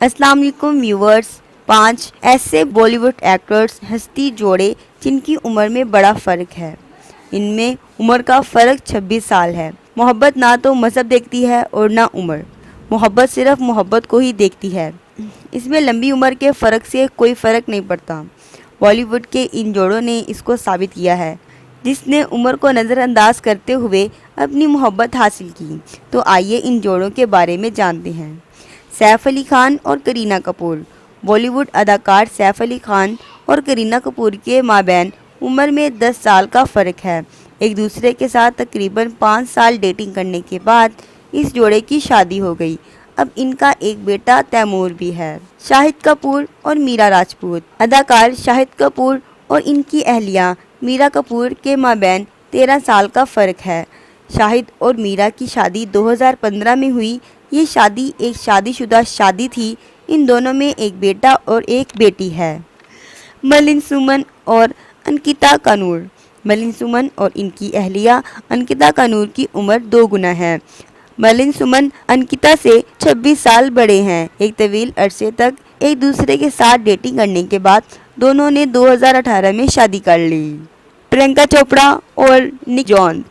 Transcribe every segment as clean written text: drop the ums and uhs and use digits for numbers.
अस्सलाम वालेकुम व्यूवर्स। 5 ऐसे बॉलीवुड एक्टर्स हस्ती जोड़े जिनकी उम्र में बड़ा फ़र्क है। इनमें उम्र का फ़र्क 26 साल है। मोहब्बत ना तो मज़हब देखती है और ना उम्र। मोहब्बत सिर्फ मोहब्बत को ही देखती है। इसमें लंबी उम्र के फ़र्क से कोई फ़र्क नहीं पड़ता। बॉलीवुड के इन जोड़ों ने इसको साबित किया है, जिसने उम्र को नज़रअंदाज करते हुए अपनी मोहब्बत हासिल की। तो आइए इन जोड़ों के बारे में जानते हैं। सैफ अली खान और करीना कपूर। बॉलीवुड अदाकार सैफ अली खान और करीना कपूर के माबैन उम्र में 10 साल का फ़र्क है। एक दूसरे के साथ तकरीबन 5 साल डेटिंग करने के बाद इस जोड़े की शादी हो गई। अब इनका एक बेटा तैमूर भी है। शाहिद कपूर और मीरा राजपूत। अदाकार शाहिद कपूर और इनकी अहलिया मीरा कपूर के माबैन 13 साल का फ़र्क है। शाहिद और मीरा की शादी 2015 में हुई। ये शादी एक शादीशुदा शादी थी। इन दोनों में एक बेटा और एक बेटी है। मलिन सुमन और अंकिता कपूर। मलिन सुमन और इनकी अहलिया अंकिता कपूर की उम्र 2 गुना है। मलिन सुमन अंकिता से 26 साल बड़े हैं। एक तवील अरसे तक एक दूसरे के साथ डेटिंग करने के बाद दोनों ने 2018 में शादी कर ली। प्रियंका चोपड़ा और निक जॉन्स।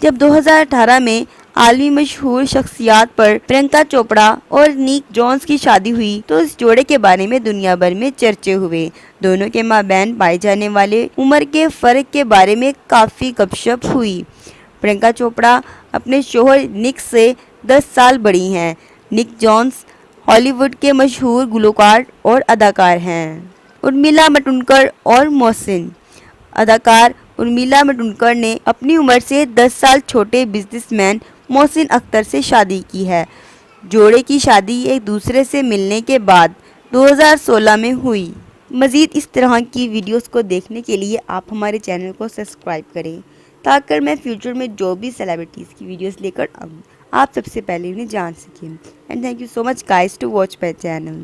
जब 2018 में आलमी मशहूर शख्सियात पर प्रियंका चोपड़ा और निक जॉन्स की शादी हुई तो इस जोड़े के बारे में दुनिया भर में चर्चे हुए। दोनों के माबैन पाए जाने वाले उम्र के फ़र्क के बारे में काफ़ी गपशप हुई। प्रियंका चोपड़ा अपने शोहर निक से 10 साल बड़ी हैं। निक जॉन्स हॉलीवुड के मशहूर गुलकार और अदाकार हैं। उर्मिला मातोंडकर और मोहसिन। अदाकार उर्मिला मातोंडकर ने अपनी उम्र से 10 साल छोटे बिजनेसमैन मोहसिन अख्तर से शादी की है। जोड़े की शादी एक दूसरे से मिलने के बाद 2016 में हुई। मज़ीद इस तरह की वीडियोस को देखने के लिए आप हमारे चैनल को सब्सक्राइब करें, ताकि मैं फ्यूचर में जो भी सेलिब्रिटीज़ की वीडियोस लेकर आऊँ आप सबसे पहले उन्हें जान सकें। And thank you so much guys to watch my channel.